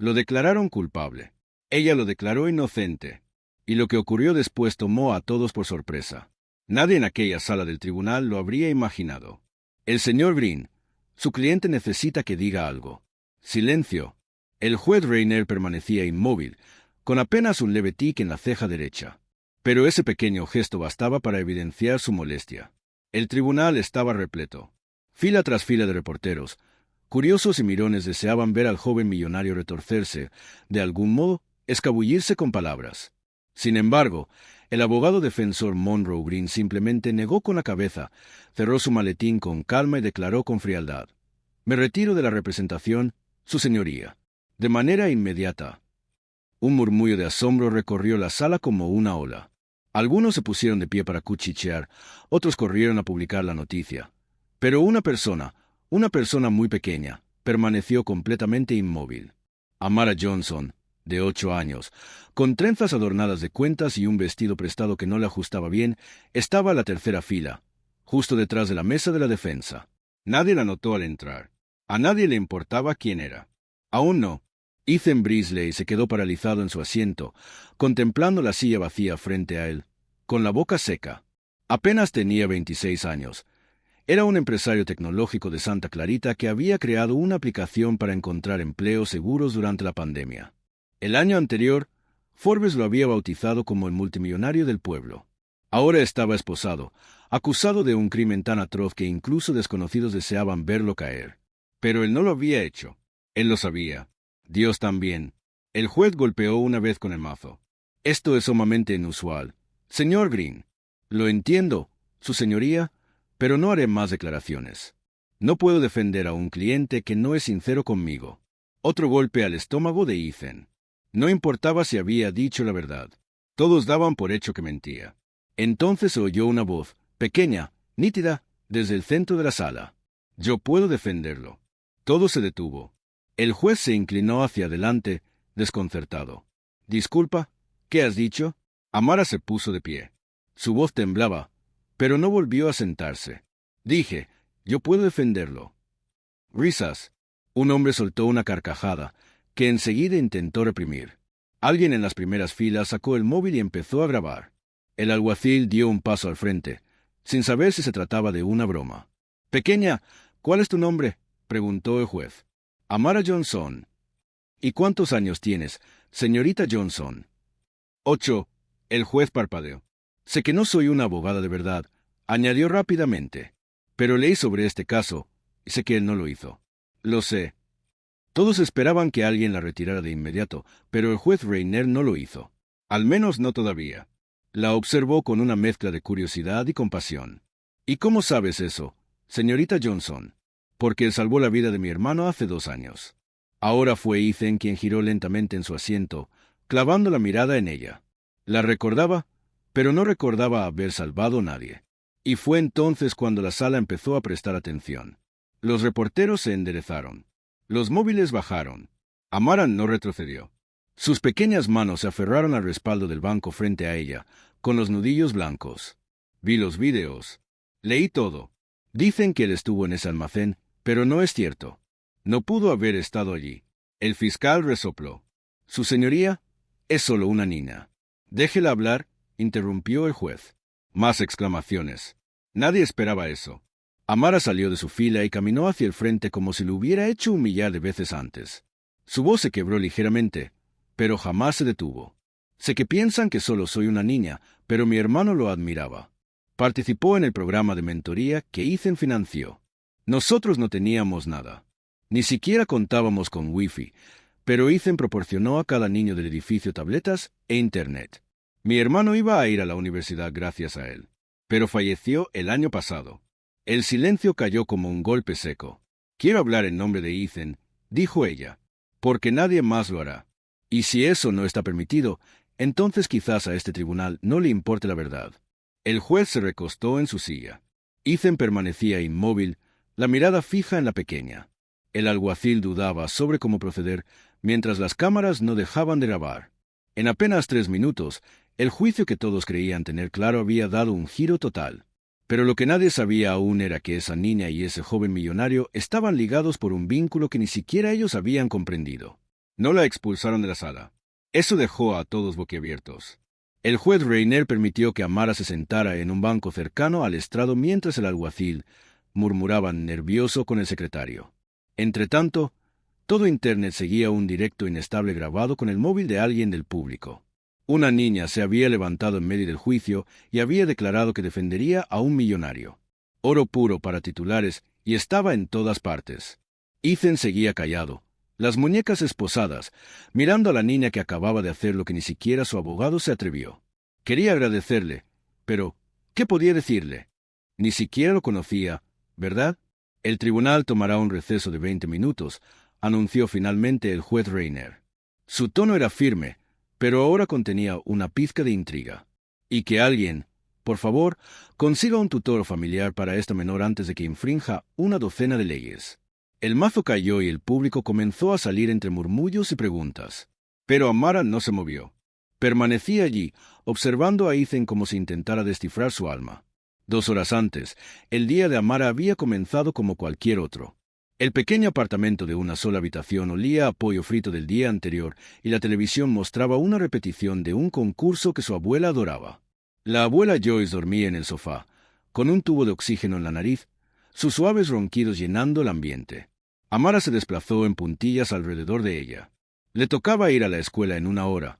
Lo declararon culpable. Ella lo declaró inocente. Y lo que ocurrió después tomó a todos por sorpresa. Nadie en aquella sala del tribunal lo habría imaginado. El señor Green, su cliente necesita que diga algo. Silencio. El juez Reiner permanecía inmóvil, con apenas un leve tic en la ceja derecha. Pero ese pequeño gesto bastaba para evidenciar su molestia. El tribunal estaba repleto. Fila tras fila de reporteros, curiosos y mirones deseaban ver al joven millonario retorcerse, de algún modo, escabullirse con palabras. Sin embargo, el abogado defensor Monroe Green simplemente negó con la cabeza, cerró su maletín con calma y declaró con frialdad: «Me retiro de la representación, su señoría». De manera inmediata. Un murmullo de asombro recorrió la sala como una ola. Algunos se pusieron de pie para cuchichear, otros corrieron a publicar la noticia. Pero una persona muy pequeña, permaneció completamente inmóvil. Amara Johnson, de 8 años, con trenzas adornadas de cuentas y un vestido prestado que no le ajustaba bien, estaba a la tercera fila, justo detrás de la mesa de la defensa. Nadie la notó al entrar. A nadie le importaba quién era. Aún no. Ethan Brisley se quedó paralizado en su asiento, contemplando la silla vacía frente a él, con la boca seca. Apenas tenía 26 años. Era un empresario tecnológico de Santa Clarita que había creado una aplicación para encontrar empleos seguros durante la pandemia. El año anterior, Forbes lo había bautizado como el multimillonario del pueblo. Ahora estaba esposado, acusado de un crimen tan atroz que incluso desconocidos deseaban verlo caer. Pero él no lo había hecho. Él lo sabía. Dios también. El juez golpeó una vez con el mazo. «Esto es sumamente inusual. Señor Green, lo entiendo, su señoría, pero no haré más declaraciones. No puedo defender a un cliente que no es sincero conmigo». Otro golpe al estómago de Ethan. No importaba si había dicho la verdad. Todos daban por hecho que mentía. Entonces se oyó una voz, pequeña, nítida, desde el centro de la sala. «Yo puedo defenderlo». Todo se detuvo. El juez se inclinó hacia adelante, desconcertado. «Disculpa, ¿qué has dicho?» Amara se puso de pie. Su voz temblaba, pero no volvió a sentarse. «Dije, yo puedo defenderlo». Risas. Un hombre soltó una carcajada, que enseguida intentó reprimir. Alguien en las primeras filas sacó el móvil y empezó a grabar. El alguacil dio un paso al frente, sin saber si se trataba de una broma. «Pequeña, ¿cuál es tu nombre?», preguntó el juez. «Amara Johnson». «¿Y cuántos años tienes, señorita Johnson?» 8. El juez parpadeó. «Sé que no soy una abogada de verdad», añadió rápidamente. «Pero leí sobre este caso, y sé que él no lo hizo». «Lo sé». Todos esperaban que alguien la retirara de inmediato, pero el juez Reiner no lo hizo. Al menos no todavía. La observó con una mezcla de curiosidad y compasión. «¿Y cómo sabes eso, señorita Johnson?» «Porque él salvó la vida de mi hermano hace 2 años». Ahora fue Ethan quien giró lentamente en su asiento, clavando la mirada en ella. La recordaba, pero no recordaba haber salvado a nadie. Y fue entonces cuando la sala empezó a prestar atención. Los reporteros se enderezaron. Los móviles bajaron. Amara no retrocedió. Sus pequeñas manos se aferraron al respaldo del banco frente a ella, con los nudillos blancos. «Vi los vídeos. Leí todo. Dicen que él estuvo en ese almacén, pero no es cierto. No pudo haber estado allí». El fiscal resopló. «Su señoría, es solo una niña». «Déjela hablar», interrumpió el juez. Más exclamaciones. Nadie esperaba eso. Amara salió de su fila y caminó hacia el frente como si lo hubiera hecho 1 millar de veces antes. Su voz se quebró ligeramente, pero jamás se detuvo. «Sé que piensan que solo soy una niña, pero mi hermano lo admiraba. Participó en el programa de mentoría que Ethan financió. Nosotros no teníamos nada. Ni siquiera contábamos con Wi-Fi, pero Ethan proporcionó a cada niño del edificio tabletas e Internet. Mi hermano iba a ir a la universidad gracias a él, pero falleció el año pasado». El silencio cayó como un golpe seco. «Quiero hablar en nombre de Ethan», dijo ella, «porque nadie más lo hará. Y si eso no está permitido, entonces quizás a este tribunal no le importe la verdad». El juez se recostó en su silla. Ethan permanecía inmóvil, la mirada fija en la pequeña. El alguacil dudaba sobre cómo proceder, mientras las cámaras no dejaban de grabar. En apenas 3 minutos, el juicio que todos creían tener claro había dado un giro total. Pero lo que nadie sabía aún era que esa niña y ese joven millonario estaban ligados por un vínculo que ni siquiera ellos habían comprendido. No la expulsaron de la sala. Eso dejó a todos boquiabiertos. El juez Reiner permitió que Amara se sentara en un banco cercano al estrado mientras el alguacil murmuraba nervioso con el secretario. Entretanto, todo Internet seguía un directo inestable grabado con el móvil de alguien del público. Una niña se había levantado en medio del juicio y había declarado que defendería a un millonario. Oro puro para titulares, y estaba en todas partes. Ethan seguía callado, las muñecas esposadas, mirando a la niña que acababa de hacer lo que ni siquiera su abogado se atrevió. Quería agradecerle, pero ¿qué podía decirle? Ni siquiera lo conocía, ¿verdad? El tribunal tomará un receso de 20 minutos, anunció finalmente el juez Reiner. Su tono era firme, pero ahora contenía una pizca de intriga. Y que alguien, por favor, consiga un tutor familiar para esta menor antes de que infrinja una docena de leyes. El mazo cayó y el público comenzó a salir entre murmullos y preguntas. Pero Amara no se movió. Permanecía allí, observando a Ethan como si intentara descifrar su alma. 2 horas antes, el día de Amara había comenzado como cualquier otro. El pequeño apartamento de una sola habitación olía a pollo frito del día anterior y la televisión mostraba una repetición de un concurso que su abuela adoraba. La abuela Joyce dormía en el sofá, con un tubo de oxígeno en la nariz, sus suaves ronquidos llenando el ambiente. Amara se desplazó en puntillas alrededor de ella. Le tocaba ir a la escuela en 1 hora,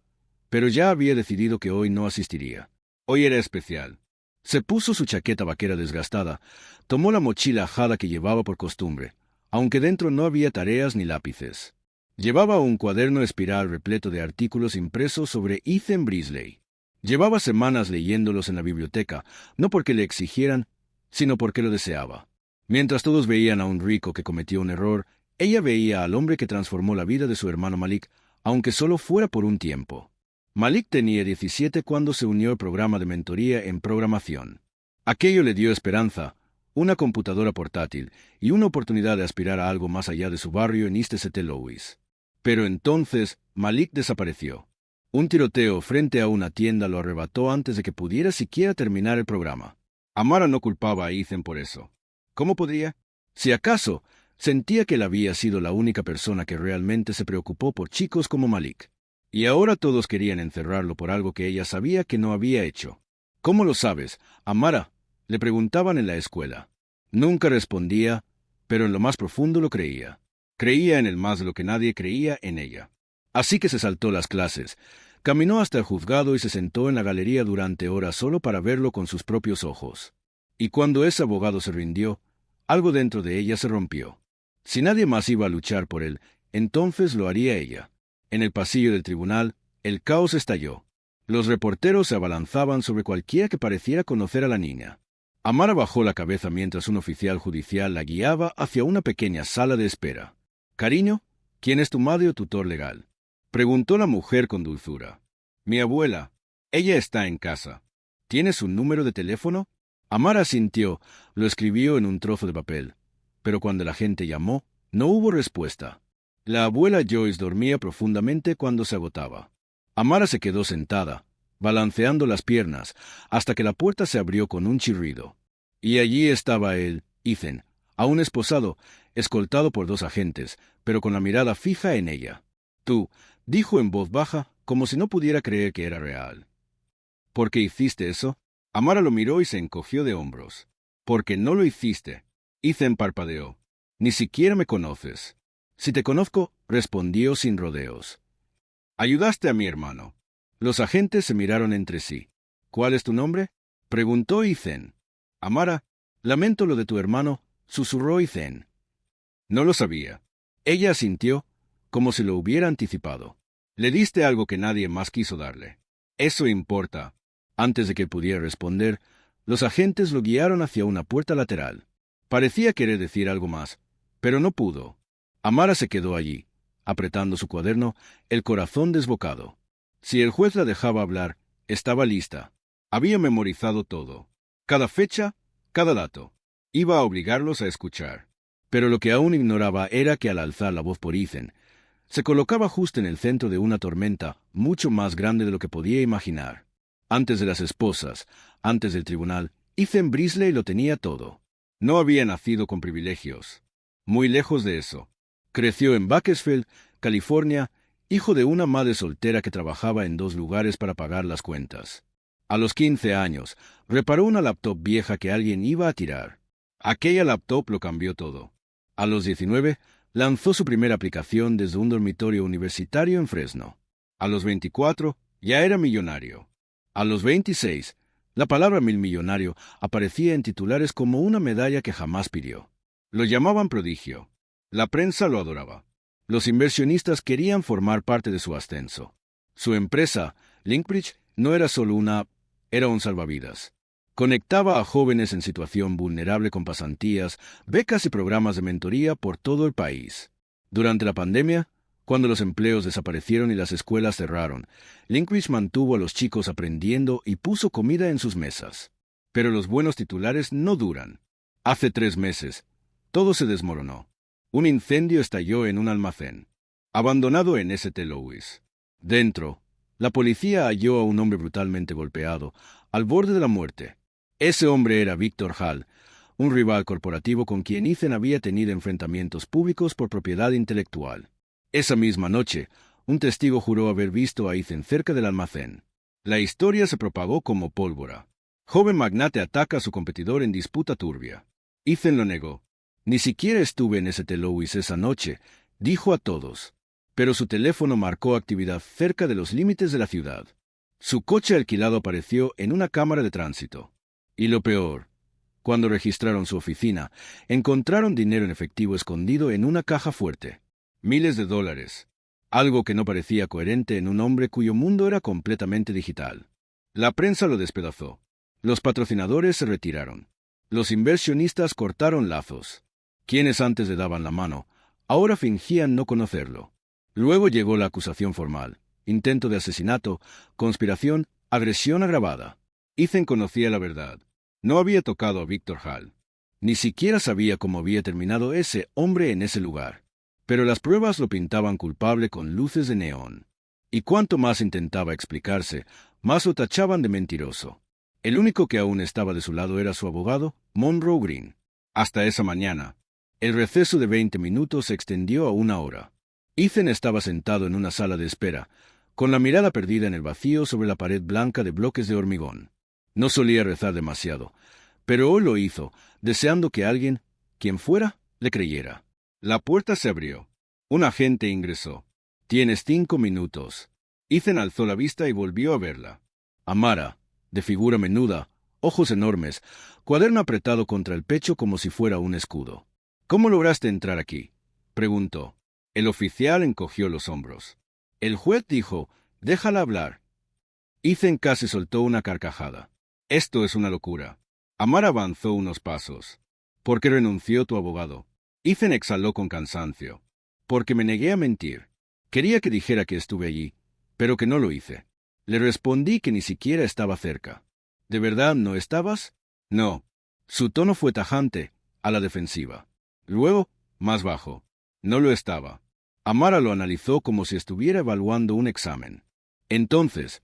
pero ya había decidido que hoy no asistiría. Hoy era especial. Se puso su chaqueta vaquera desgastada, tomó la mochila ajada que llevaba por costumbre, aunque dentro no había tareas ni lápices. Llevaba un cuaderno espiral repleto de artículos impresos sobre Ethan Brisley. Llevaba semanas leyéndolos en la biblioteca, no porque le exigieran, sino porque lo deseaba. Mientras todos veían a un rico que cometió un error, ella veía al hombre que transformó la vida de su hermano Malik, aunque solo fuera por un tiempo. Malik tenía 17 cuando se unió al programa de mentoría en programación. Aquello le dio esperanza, una computadora portátil y una oportunidad de aspirar a algo más allá de su barrio en East St. Louis. Pero entonces Malik desapareció. Un tiroteo frente a una tienda lo arrebató antes de que pudiera siquiera terminar el programa. Amara no culpaba a Ethan por eso. ¿Cómo podría? Si acaso, sentía que él había sido la única persona que realmente se preocupó por chicos como Malik. Y ahora todos querían encerrarlo por algo que ella sabía que no había hecho. ¿Cómo lo sabes, Amara?, le preguntaban en la escuela. Nunca respondía, pero en lo más profundo lo creía. Creía en él más de lo que nadie creía en ella. Así que se saltó las clases, caminó hasta el juzgado y se sentó en la galería durante horas solo para verlo con sus propios ojos. Y cuando ese abogado se rindió, algo dentro de ella se rompió. Si nadie más iba a luchar por él, entonces lo haría ella. En el pasillo del tribunal, el caos estalló. Los reporteros se abalanzaban sobre cualquiera que pareciera conocer a la niña. Amara bajó la cabeza mientras un oficial judicial la guiaba hacia una pequeña sala de espera. «Cariño, ¿quién es tu madre o tutor legal?», preguntó la mujer con dulzura. «Mi abuela. Ella está en casa. ¿Tienes un número de teléfono?». Amara asintió, lo escribió en un trozo de papel, pero cuando la gente llamó, no hubo respuesta. La abuela Joyce dormía profundamente cuando se agotaba. Amara se quedó sentada, balanceando las piernas, hasta que la puerta se abrió con un chirrido. Y allí estaba él, Ethan, aún esposado, escoltado por 2 agentes, pero con la mirada fija en ella. «Tú», dijo en voz baja, como si no pudiera creer que era real. «¿Por qué hiciste eso?». Amara lo miró y se encogió de hombros. «Porque no lo hiciste». Ethan parpadeó. «Ni siquiera me conoces». «Si te conozco», respondió sin rodeos. «Ayudaste a mi hermano». Los agentes se miraron entre sí. «¿Cuál es tu nombre?», preguntó Ethan. «Amara, lamento lo de tu hermano», susurró Ethan. No lo sabía. Ella asintió, como si lo hubiera anticipado. «Le diste algo que nadie más quiso darle». «Eso importa». Antes de que pudiera responder, los agentes lo guiaron hacia una puerta lateral. Parecía querer decir algo más, pero no pudo. Amara se quedó allí, apretando su cuaderno, el corazón desbocado. Si el juez la dejaba hablar, estaba lista. Había memorizado todo. Cada fecha, cada dato. Iba a obligarlos a escuchar. Pero lo que aún ignoraba era que al alzar la voz por Ethan, se colocaba justo en el centro de una tormenta mucho más grande de lo que podía imaginar. Antes de las esposas, antes del tribunal, Ethan Brisley lo tenía todo. No había nacido con privilegios. Muy lejos de eso. Creció en Bakersfield, California, hijo de una madre soltera que trabajaba en 2 lugares para pagar las cuentas. A los 15 años, reparó una laptop vieja que alguien iba a tirar. Aquella laptop lo cambió todo. A los 19, lanzó su primera aplicación desde un dormitorio universitario en Fresno. A los 24, ya era millonario. A los 26, la palabra milmillonario aparecía en titulares como una medalla que jamás pidió. Lo llamaban prodigio. La prensa lo adoraba. Los inversionistas querían formar parte de su ascenso. Su empresa, Linkbridge, no era solo era un salvavidas. Conectaba a jóvenes en situación vulnerable con pasantías, becas y programas de mentoría por todo el país. Durante la pandemia, cuando los empleos desaparecieron y las escuelas cerraron, Linkbridge mantuvo a los chicos aprendiendo y puso comida en sus mesas. Pero los buenos titulares no duran. Hace 3 meses, todo se desmoronó. Un incendio estalló en un almacén, abandonado en St. Louis. Dentro, la policía halló a un hombre brutalmente golpeado, al borde de la muerte. Ese hombre era Victor Hall, un rival corporativo con quien Ethan había tenido enfrentamientos públicos por propiedad intelectual. Esa misma noche, un testigo juró haber visto a Ethan cerca del almacén. La historia se propagó como pólvora. Joven magnate ataca a su competidor en disputa turbia. Ethan lo negó. Ni siquiera estuve en St. Louis esa noche, dijo a todos. Pero su teléfono marcó actividad cerca de los límites de la ciudad. Su coche alquilado apareció en una cámara de tránsito. Y lo peor, cuando registraron su oficina, encontraron dinero en efectivo escondido en una caja fuerte. Miles de dólares. Algo que no parecía coherente en un hombre cuyo mundo era completamente digital. La prensa lo despedazó. Los patrocinadores se retiraron. Los inversionistas cortaron lazos. Quienes antes le daban la mano, ahora fingían no conocerlo. Luego llegó la acusación formal, intento de asesinato, conspiración, agresión agravada. Ethan conocía la verdad. No había tocado a Victor Hall. Ni siquiera sabía cómo había terminado ese hombre en ese lugar. Pero las pruebas lo pintaban culpable con luces de neón. Y cuanto más intentaba explicarse, más lo tachaban de mentiroso. El único que aún estaba de su lado era su abogado, Monroe Green. Hasta esa mañana. El receso de 20 minutos se extendió a 1 hora. Ethan estaba sentado en una sala de espera, con la mirada perdida en el vacío sobre la pared blanca de bloques de hormigón. No solía rezar demasiado, pero hoy lo hizo, deseando que alguien, quien fuera, le creyera. La puerta se abrió. Un agente ingresó. «Tienes 5 minutos». Ethan alzó la vista y volvió a verla. Amara, de figura menuda, ojos enormes, cuaderno apretado contra el pecho como si fuera un escudo. «¿Cómo lograste entrar aquí?», preguntó. El oficial encogió los hombros. El juez dijo, «Déjala hablar». Ethan casi soltó una carcajada. «Esto es una locura». Amara avanzó unos pasos. «¿Por qué renunció tu abogado?». Ethan exhaló con cansancio. «Porque me negué a mentir. Quería que dijera que estuve allí, pero que no lo hice. Le respondí que ni siquiera estaba cerca». «¿De verdad no estabas?». «No». Su tono fue tajante, a la defensiva. Luego, más bajo. «No lo estaba». Amara lo analizó como si estuviera evaluando un examen. «Entonces,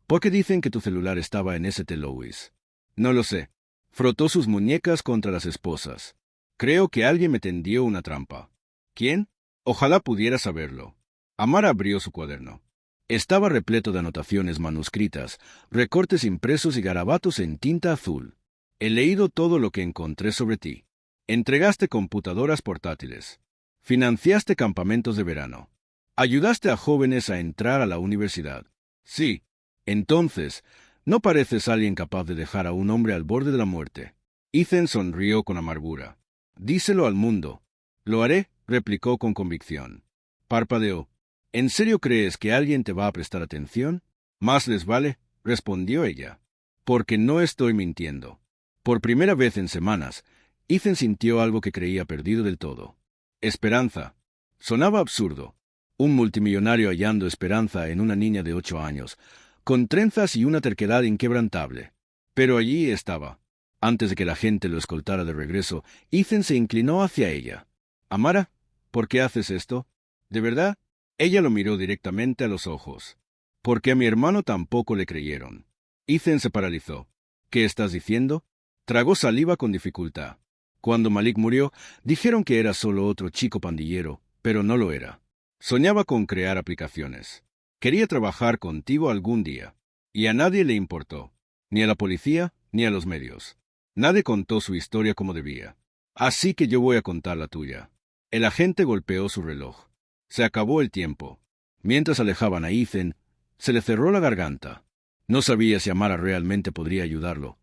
¿por qué dicen que tu celular estaba en St. Louis?». «No lo sé». Frotó sus muñecas contra las esposas. «Creo que alguien me tendió una trampa». «¿Quién?». «Ojalá pudiera saberlo». Amara abrió su cuaderno. Estaba repleto de anotaciones manuscritas, recortes impresos y garabatos en tinta azul. «He leído todo lo que encontré sobre ti. Entregaste computadoras portátiles. Financiaste campamentos de verano. Ayudaste a jóvenes a entrar a la universidad». «Sí». «Entonces, no pareces alguien capaz de dejar a un hombre al borde de la muerte». Ethan sonrió con amargura. «Díselo al mundo». «Lo haré», replicó con convicción. Parpadeó. «¿En serio crees que alguien te va a prestar atención?». «Más les vale», respondió ella. «Porque no estoy mintiendo». Por primera vez en semanas, Ethan sintió algo que creía perdido del todo. Esperanza. Sonaba absurdo. Un multimillonario hallando esperanza en una niña de 8 años, con trenzas y una terquedad inquebrantable. Pero allí estaba. Antes de que la gente lo escoltara de regreso, Ethan se inclinó hacia ella. «Amara, ¿por qué haces esto?». «¿De verdad?». Ella lo miró directamente a los ojos. «Porque a mi hermano tampoco le creyeron». Ethan se paralizó. «¿Qué estás diciendo?». Tragó saliva con dificultad. «Cuando Malik murió, dijeron que era solo otro chico pandillero, pero no lo era». Soñaba con crear aplicaciones. Quería trabajar contigo algún día. Y a nadie le importó. Ni a la policía, ni a los medios. Nadie contó su historia como debía. Así que yo voy a contar la tuya. El agente golpeó su reloj. Se acabó el tiempo. Mientras alejaban a Ethan, se le cerró la garganta. No sabía si Amara realmente podría ayudarlo.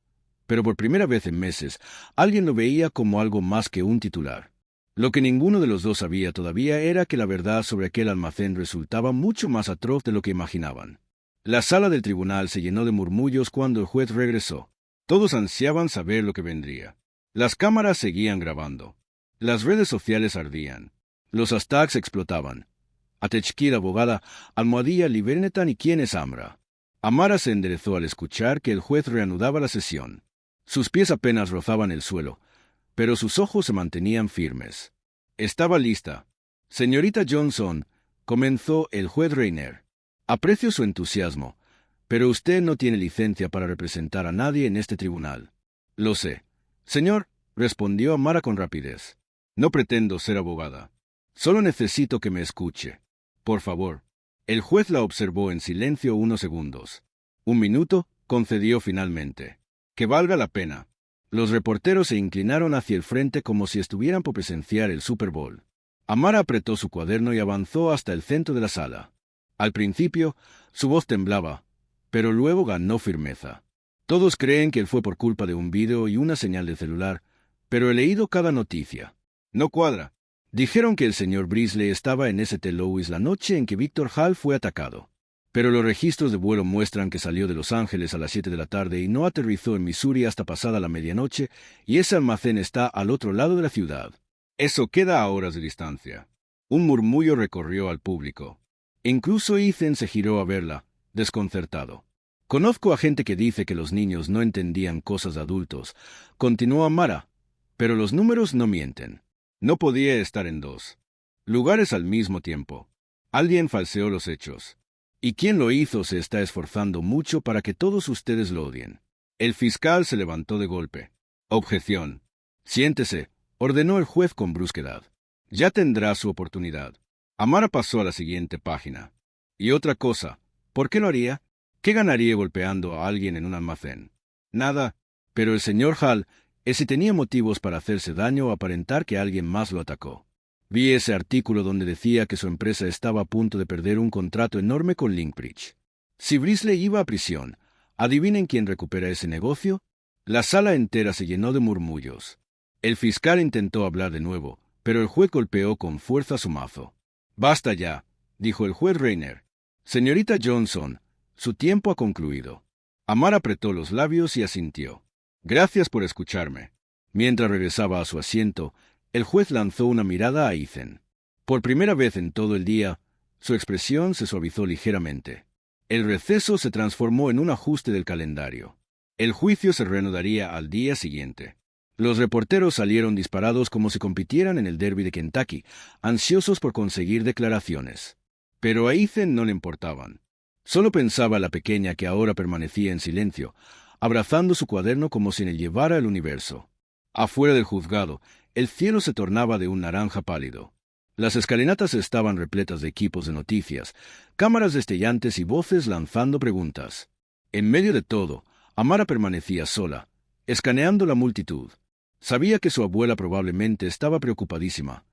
Pero por primera vez en meses, alguien lo veía como algo más que un titular. Lo que ninguno de los dos sabía todavía era que la verdad sobre aquel almacén resultaba mucho más atroz de lo que imaginaban. La sala del tribunal se llenó de murmullos cuando el juez regresó. Todos ansiaban saber lo que vendría. Las cámaras seguían grabando. Las redes sociales ardían. Los hashtags explotaban. Atechki, la abogada, almohadilla, Libernetan y quién es Amra. Amara se enderezó al escuchar que el juez reanudaba la sesión. Sus pies apenas rozaban el suelo, pero sus ojos se mantenían firmes. Estaba lista. Señorita Johnson, comenzó el juez Reiner. Aprecio su entusiasmo, pero usted no tiene licencia para representar a nadie en este tribunal. Lo sé. Señor, respondió Amara con rapidez. No pretendo ser abogada. Solo necesito que me escuche. Por favor. El juez la observó en silencio unos segundos. 1 minuto, concedió finalmente. Que valga la pena. Los reporteros se inclinaron hacia el frente como si estuvieran por presenciar el Super Bowl. Amara apretó su cuaderno y avanzó hasta el centro de la sala. Al principio, su voz temblaba, pero luego ganó firmeza. Todos creen que él fue por culpa de un vídeo y una señal de celular, pero he leído cada noticia. No cuadra. Dijeron que el señor Brisley estaba en St. Louis la noche en que Victor Hall fue atacado. Pero los registros de vuelo muestran que salió de Los Ángeles a las 7 de la tarde y no aterrizó en Missouri hasta pasada la medianoche, y ese almacén está al otro lado de la ciudad. Eso queda a horas de distancia. Un murmullo recorrió al público. Incluso Ethan se giró a verla, desconcertado. Conozco a gente que dice que los niños no entendían cosas de adultos, continuó Amara, pero los números no mienten. No podía estar en 2 lugares al mismo tiempo. Alguien falseó los hechos. Y quien lo hizo se está esforzando mucho para que todos ustedes lo odien. El fiscal se levantó de golpe. Objeción. Siéntese, ordenó el juez con brusquedad. Ya tendrá su oportunidad. Amara pasó a la siguiente página. Y otra cosa, ¿por qué lo haría? ¿Qué ganaría golpeando a alguien en un almacén? Nada, pero el señor Hall, si tenía motivos para hacerse daño o aparentar que alguien más lo atacó. Vi ese artículo donde decía que su empresa estaba a punto de perder un contrato enorme con Linkbridge. Si Brisley iba a prisión, ¿adivinen quién recupera ese negocio? La sala entera se llenó de murmullos. El fiscal intentó hablar de nuevo, pero el juez golpeó con fuerza su mazo. «Basta ya», dijo el juez Reiner. «Señorita Johnson, su tiempo ha concluido». Amara apretó los labios y asintió. «Gracias por escucharme». Mientras regresaba a su asiento, el juez lanzó una mirada a Ethan. Por primera vez en todo el día, su expresión se suavizó ligeramente. El receso se transformó en un ajuste del calendario. El juicio se reanudaría al día siguiente. Los reporteros salieron disparados como si compitieran en el derby de Kentucky, ansiosos por conseguir declaraciones. Pero a Ethan no le importaban. Solo pensaba la pequeña que ahora permanecía en silencio, abrazando su cuaderno como si le llevara el universo. Afuera del juzgado, el cielo se tornaba de un naranja pálido. Las escalinatas estaban repletas de equipos de noticias, cámaras destellantes y voces lanzando preguntas. En medio de todo, Amara permanecía sola, escaneando la multitud. Sabía que su abuela probablemente estaba preocupadísima,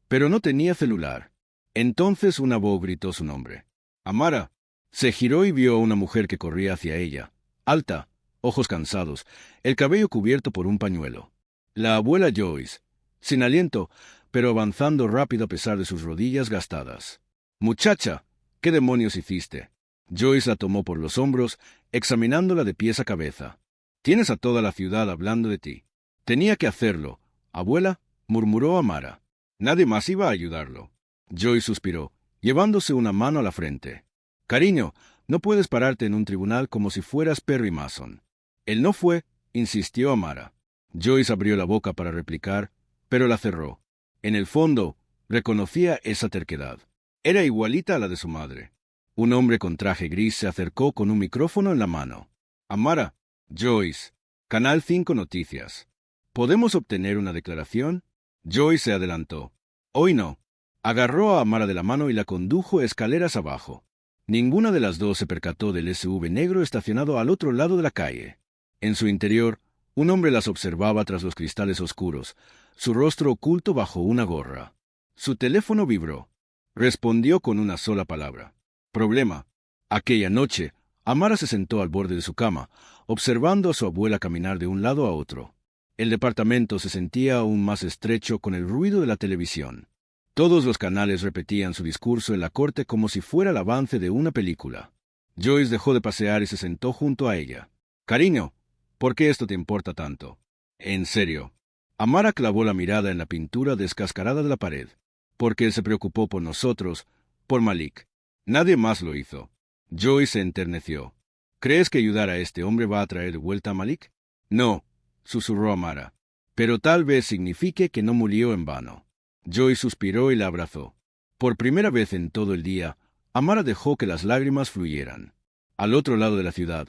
pero no tenía celular. Entonces una voz gritó su nombre. «Amara». Se giró y vio a una mujer que corría hacia ella, alta, ojos cansados, el cabello cubierto por un pañuelo. La abuela Joyce, sin aliento, pero avanzando rápido a pesar de sus rodillas gastadas. «Muchacha, ¿qué demonios hiciste?» Joyce la tomó por los hombros, examinándola de pies a cabeza. «Tienes a toda la ciudad hablando de ti». «Tenía que hacerlo, abuela», murmuró Amara. Nadie más iba a ayudarlo. Joyce suspiró, llevándose una mano a la frente. «Cariño, no puedes pararte en un tribunal como si fueras Perry Mason». «Él no fue», insistió Amara. Joyce abrió la boca para replicar, pero la cerró. En el fondo, reconocía esa terquedad. Era igualita a la de su madre. Un hombre con traje gris se acercó con un micrófono en la mano. «Amara, Joyce, Canal 5 Noticias. ¿Podemos obtener una declaración?» Joyce se adelantó. «Hoy no. Agarró a Amara de la mano y la condujo escaleras abajo. Ninguna de las dos se percató del SUV negro estacionado al otro lado de la calle. En su interior, un hombre las observaba tras los cristales oscuros, su rostro oculto bajo una gorra. Su teléfono vibró. Respondió con una sola palabra. Problema. Aquella noche, Amara se sentó al borde de su cama, observando a su abuela caminar de un lado a otro. El departamento se sentía aún más estrecho con el ruido de la televisión. Todos los canales repetían su discurso en la corte como si fuera el avance de una película. Joyce dejó de pasear y se sentó junto a ella. Cariño, ¿por qué esto te importa tanto? En serio. Amara clavó la mirada en la pintura descascarada de la pared. Porque él se preocupó por nosotros, por Malik. Nadie más lo hizo. Joyce se enterneció. ¿Crees que ayudar a este hombre va a traer de vuelta a Malik? No, susurró Amara. Pero tal vez signifique que no murió en vano. Joyce suspiró y la abrazó. Por primera vez en todo el día, Amara dejó que las lágrimas fluyeran. Al otro lado de la ciudad,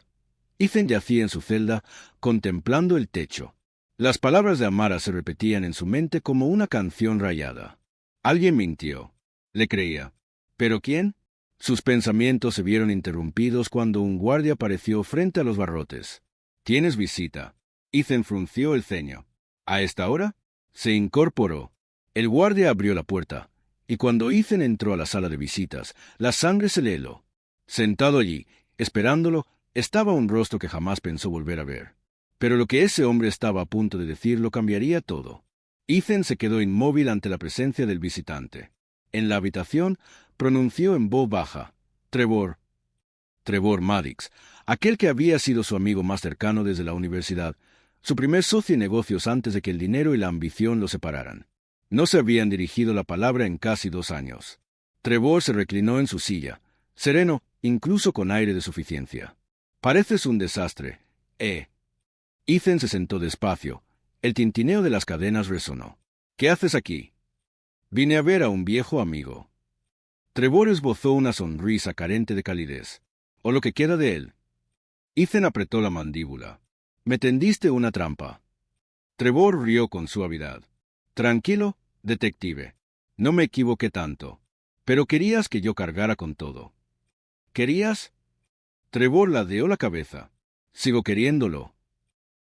Ethan yacía en su celda, contemplando el techo. Las palabras de Amara se repetían en su mente como una canción rayada. Alguien mintió. Le creía. ¿Pero quién? Sus pensamientos se vieron interrumpidos cuando un guardia apareció frente a los barrotes. «¿Tienes visita?» Ethan frunció el ceño. ¿A esta hora? Se incorporó. El guardia abrió la puerta, y cuando Ethan entró a la sala de visitas, la sangre se le heló. Sentado allí, esperándolo, estaba un rostro que jamás pensó volver a ver. Pero lo que ese hombre estaba a punto de decir lo cambiaría todo. Ethan se quedó inmóvil ante la presencia del visitante. En la habitación, pronunció en voz baja, Trevor. Trevor Maddix, aquel que había sido su amigo más cercano desde la universidad, su primer socio en negocios antes de que el dinero y la ambición lo separaran. No se habían dirigido la palabra en casi 2 años. Trevor se reclinó en su silla, sereno, incluso con aire de suficiencia. «Pareces un desastre, ¿eh?» Ethan se sentó despacio. El tintineo de las cadenas resonó. «¿Qué haces aquí?» «Vine a ver a un viejo amigo». Trevor esbozó una sonrisa carente de calidez. «O lo que queda de él». Ethan apretó la mandíbula. «Me tendiste una trampa». Trevor rió con suavidad. «Tranquilo, detective. No me equivoqué tanto. Pero querías que yo cargara con todo». «¿Querías?» Trevor ladeó la cabeza. «Sigo queriéndolo».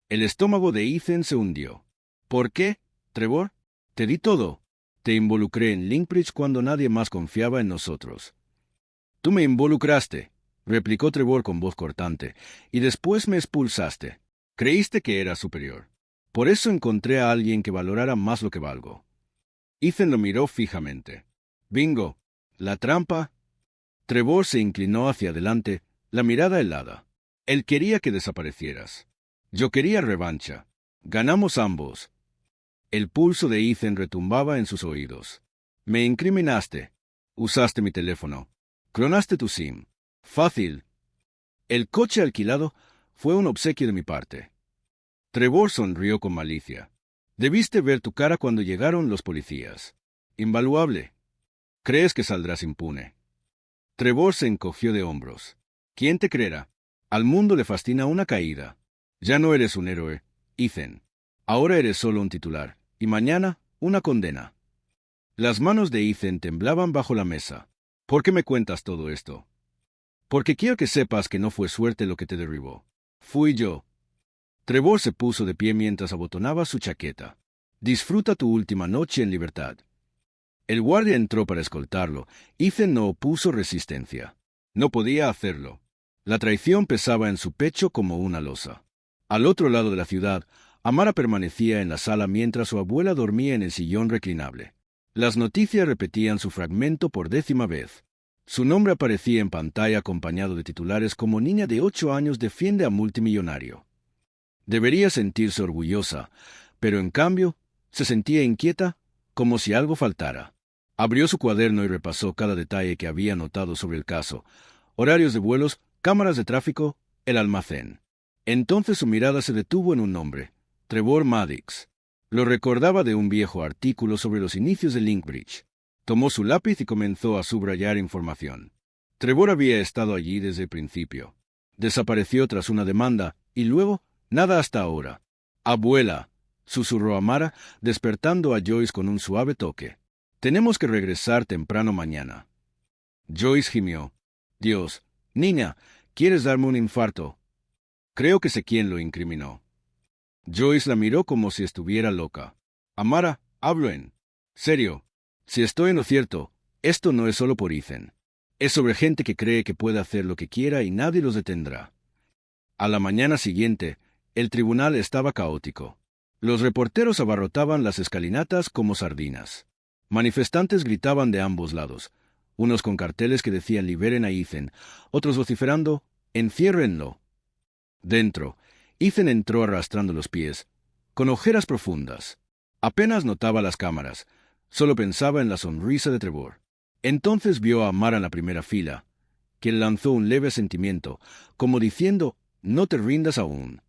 El estómago de Ethan se hundió. «¿Por qué, Trevor? Te di todo. Te involucré en Linkbridge cuando nadie más confiaba en nosotros». «Tú me involucraste», replicó Trevor con voz cortante, «y después me expulsaste. Creíste que era superior. Por eso encontré a alguien que valorara más lo que valgo». Ethan lo miró fijamente. «Bingo. La trampa». Trevor se inclinó hacia adelante, la mirada helada. «Él quería que desaparecieras. Yo quería revancha. Ganamos ambos». El pulso de Ethan retumbaba en sus oídos. «Me incriminaste. Usaste mi teléfono. Clonaste tu SIM. Fácil». «El coche alquilado fue un obsequio de mi parte». Trevor sonrió con malicia. «Debiste ver tu cara cuando llegaron los policías. Invaluable. ¿Crees que saldrás impune?» Trevor se encogió de hombros. «¿Quién te creerá? Al mundo le fascina una caída. Ya no eres un héroe, Ethan. Ahora eres solo un titular, y mañana una condena». Las manos de Ethan temblaban bajo la mesa. «¿Por qué me cuentas todo esto?» «Porque quiero que sepas que no fue suerte lo que te derribó. Fui yo». Trevor se puso de pie mientras abotonaba su chaqueta. «Disfruta tu última noche en libertad». El guardia entró para escoltarlo. Ethan no opuso resistencia. No podía hacerlo. La traición pesaba en su pecho como una losa. Al otro lado de la ciudad, Amara permanecía en la sala mientras su abuela dormía en el sillón reclinable. Las noticias repetían su fragmento por 10ª vez. Su nombre aparecía en pantalla acompañado de titulares como «Niña de 8 años defiende a multimillonario». Debería sentirse orgullosa, pero en cambio se sentía inquieta, como si algo faltara. Abrió su cuaderno y repasó cada detalle que había notado sobre el caso: horarios de vuelos, cámaras de tráfico, el almacén. Entonces su mirada se detuvo en un nombre: Trevor Maddix. Lo recordaba de un viejo artículo sobre los inicios de Linkbridge. Tomó su lápiz y comenzó a subrayar información. Trevor había estado allí desde el principio. Desapareció tras una demanda, y luego, nada hasta ahora. «Abuela», susurró Amara, despertando a Joyce con un suave toque. Tenemos que regresar temprano mañana. Joyce gimió. Dios, niña, ¿quieres darme un infarto? Creo que sé quién lo incriminó. Joyce la miró como si estuviera loca. Amara, hablo en serio. Si estoy en lo cierto, esto no es solo por Ethan. Es sobre gente que cree que puede hacer lo que quiera y nadie los detendrá. A la mañana siguiente, el tribunal estaba caótico. Los reporteros abarrotaban las escalinatas como sardinas. Manifestantes gritaban de ambos lados, unos con carteles que decían liberen a Ethan, otros vociferando, enciérrenlo. Dentro, Ethan entró arrastrando los pies, con ojeras profundas. Apenas notaba las cámaras, solo pensaba en la sonrisa de Trevor. Entonces vio a Amara en la primera fila, que le lanzó un leve sentimiento, como diciendo, no te rindas aún.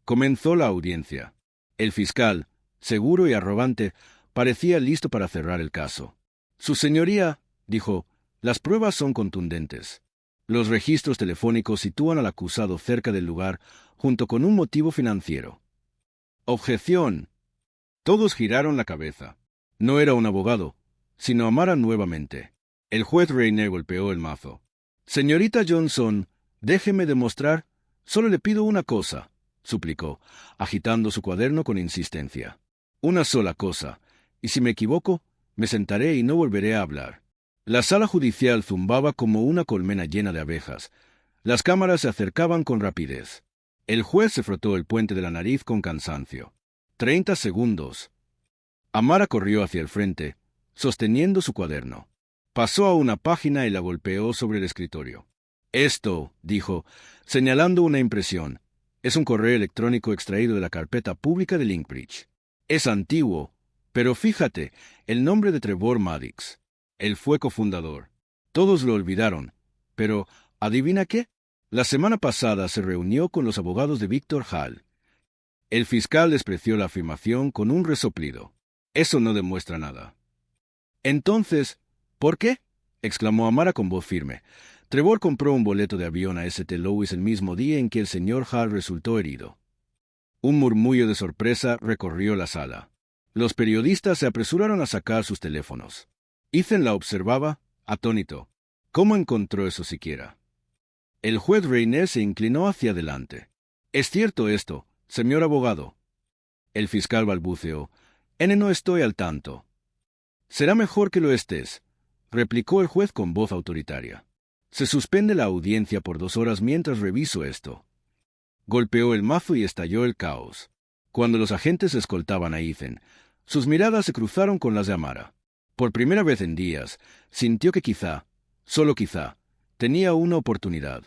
Comenzó la audiencia. El fiscal, seguro y arrogante, parecía listo para cerrar el caso. Su señoría, dijo, las pruebas son contundentes. Los registros telefónicos sitúan al acusado cerca del lugar, junto con un motivo financiero. Objeción. Todos giraron la cabeza. No era un abogado, sino Amara nuevamente. El juez Reiner golpeó el mazo. Señorita Johnson, déjeme demostrar. Solo le pido una cosa, suplicó, agitando su cuaderno con insistencia. Una sola cosa, y si me equivoco, me sentaré y no volveré a hablar. La sala judicial zumbaba como una colmena llena de abejas. Las cámaras se acercaban con rapidez. El juez se frotó el puente de la nariz con cansancio. 30 segundos. Amara corrió hacia el frente, sosteniendo su cuaderno. Pasó a una página y la golpeó sobre el escritorio. Esto, dijo, señalando una impresión, es un correo electrónico extraído de la carpeta pública de Linkbridge. Es antiguo, pero fíjate, el nombre de Trevor Maddix. Él fue cofundador. Todos lo olvidaron, pero, ¿adivina qué? La semana pasada se reunió con los abogados de Victor Hall. El fiscal despreció la afirmación con un resoplido. Eso no demuestra nada. Entonces, ¿por qué? Exclamó Amara con voz firme. Trevor compró un boleto de avión a St. Louis el mismo día en que el señor Hall resultó herido. Un murmullo de sorpresa recorrió la sala. Los periodistas se apresuraron a sacar sus teléfonos. Ethan la observaba, atónito. ¿Cómo encontró eso siquiera? El juez Reiner se inclinó hacia adelante. ¿Es cierto esto, señor abogado? El fiscal balbuceó. No estoy al tanto. Será mejor que lo estés, replicó el juez con voz autoritaria. Se suspende la audiencia por 2 horas mientras reviso esto. Golpeó el mazo y estalló el caos. Cuando los agentes escoltaban a Ethan, sus miradas se cruzaron con las de Amara. Por primera vez en días, sintió que quizá, solo quizá, tenía una oportunidad.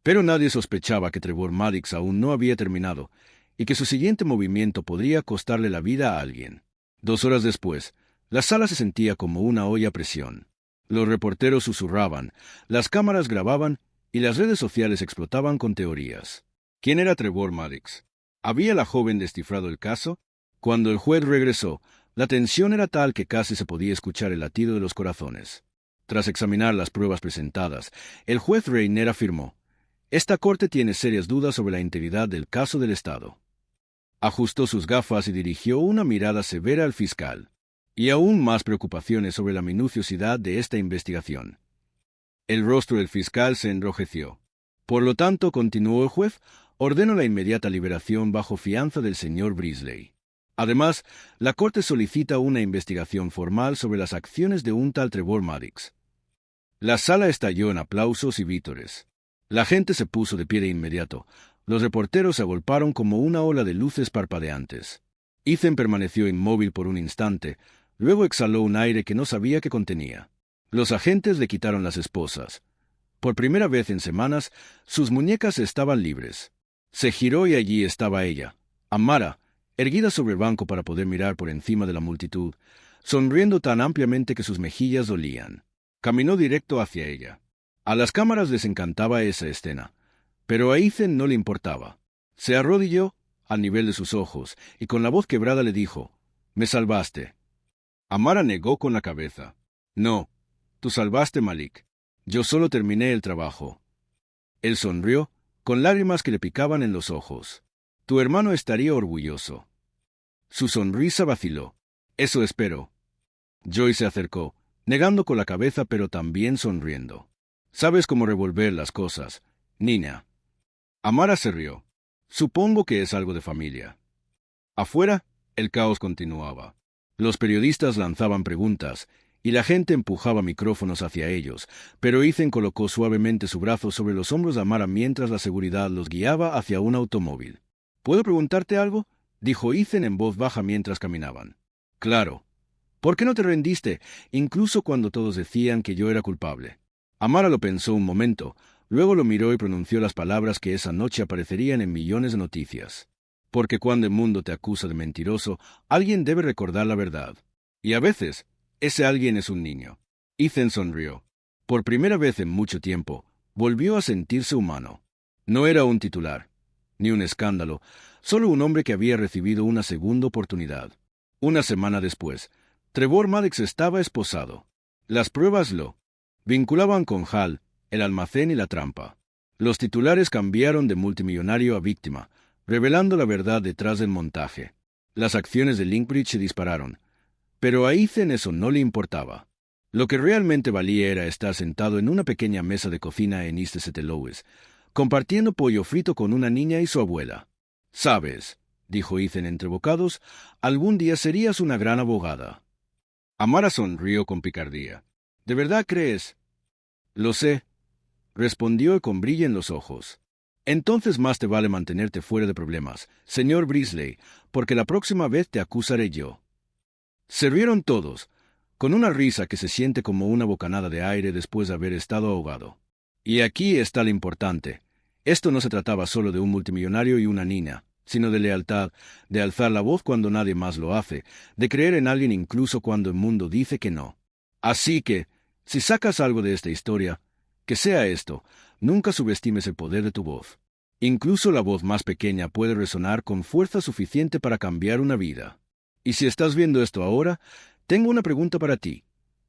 Pero nadie sospechaba que Trevor Maddix aún no había terminado, y que su siguiente movimiento podría costarle la vida a alguien. 2 horas después, la sala se sentía como una olla a presión. Los reporteros susurraban, las cámaras grababan y las redes sociales explotaban con teorías. ¿Quién era Trevor Maddix? ¿Había la joven descifrado el caso? Cuando el juez regresó, la tensión era tal que casi se podía escuchar el latido de los corazones. Tras examinar las pruebas presentadas, el juez Reiner afirmó: «Esta corte tiene serias dudas sobre la integridad del caso del Estado». Ajustó sus gafas y dirigió una mirada severa al fiscal. Y aún más preocupaciones sobre la minuciosidad de esta investigación. El rostro del fiscal se enrojeció. Por lo tanto, continuó el juez, ordeno la inmediata liberación bajo fianza del señor Brisley. Además, la Corte solicita una investigación formal sobre las acciones de un tal Trevor Maddix. La sala estalló en aplausos y vítores. La gente se puso de pie de inmediato. Los reporteros se agolparon como una ola de luces parpadeantes. Ethan permaneció inmóvil por un instante, luego exhaló un aire que no sabía que contenía. Los agentes le quitaron las esposas. Por primera vez en semanas, sus muñecas estaban libres. Se giró y allí estaba ella, Amara, erguida sobre el banco para poder mirar por encima de la multitud, sonriendo tan ampliamente que sus mejillas dolían. Caminó directo hacia ella. A las cámaras les encantaba esa escena, pero a Ethan no le importaba. Se arrodilló al nivel de sus ojos y con la voz quebrada le dijo: «Me salvaste». Amara negó con la cabeza. «No, tú salvaste, Malik. Yo solo terminé el trabajo». Él sonrió, con lágrimas que le picaban en los ojos. «Tu hermano estaría orgulloso». Su sonrisa vaciló. «Eso espero». Joy se acercó, negando con la cabeza pero también sonriendo. Sabes cómo revolver las cosas, niña. Amara se rió. Supongo que es algo de familia. Afuera, el caos continuaba. Los periodistas lanzaban preguntas, y la gente empujaba micrófonos hacia ellos, pero Ethan colocó suavemente su brazo sobre los hombros de Amara mientras la seguridad los guiaba hacia un automóvil. ¿Puedo preguntarte algo?, dijo Ethan en voz baja mientras caminaban. Claro. ¿Por qué no te rendiste, incluso cuando todos decían que yo era culpable? Amara lo pensó un momento, luego lo miró y pronunció las palabras que esa noche aparecerían en millones de noticias. Porque cuando el mundo te acusa de mentiroso, alguien debe recordar la verdad. Y a veces, ese alguien es un niño. Ethan sonrió. Por primera vez en mucho tiempo, volvió a sentirse humano. No era un titular, ni un escándalo, solo un hombre que había recibido una segunda oportunidad. Una semana después, Trevor Maddox estaba esposado. Las pruebas lo vinculaban con Hal, el almacén y la trampa. Los titulares cambiaron de multimillonario a víctima, revelando la verdad detrás del montaje. Las acciones de Linkbridge se dispararon, pero a Ethan eso no le importaba. Lo que realmente valía era estar sentado en una pequeña mesa de cocina en East St. Louis, compartiendo pollo frito con una niña y su abuela. «Sabes», dijo Ethan entre bocados, «algún día serías una gran abogada». Amara sonrió con picardía. «¿De verdad crees?» «Lo sé», respondió con brillo en los ojos. «Entonces más te vale mantenerte fuera de problemas, señor Brisley, porque la próxima vez te acusaré yo». Se rieron todos, con una risa que se siente como una bocanada de aire después de haber estado ahogado. Y aquí está lo importante. Esto no se trataba solo de un multimillonario y una niña, sino de lealtad, de alzar la voz cuando nadie más lo hace, de creer en alguien incluso cuando el mundo dice que no. Así que, si sacas algo de esta historia, que sea esto, nunca subestimes el poder de tu voz. Incluso la voz más pequeña puede resonar con fuerza suficiente para cambiar una vida. Y si estás viendo esto ahora, tengo una pregunta para ti.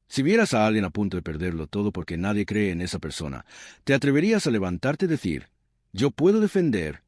Si vieras a alguien a punto de perderlo todo porque nadie cree en esa persona, ¿te atreverías a levantarte y decir, yo puedo defender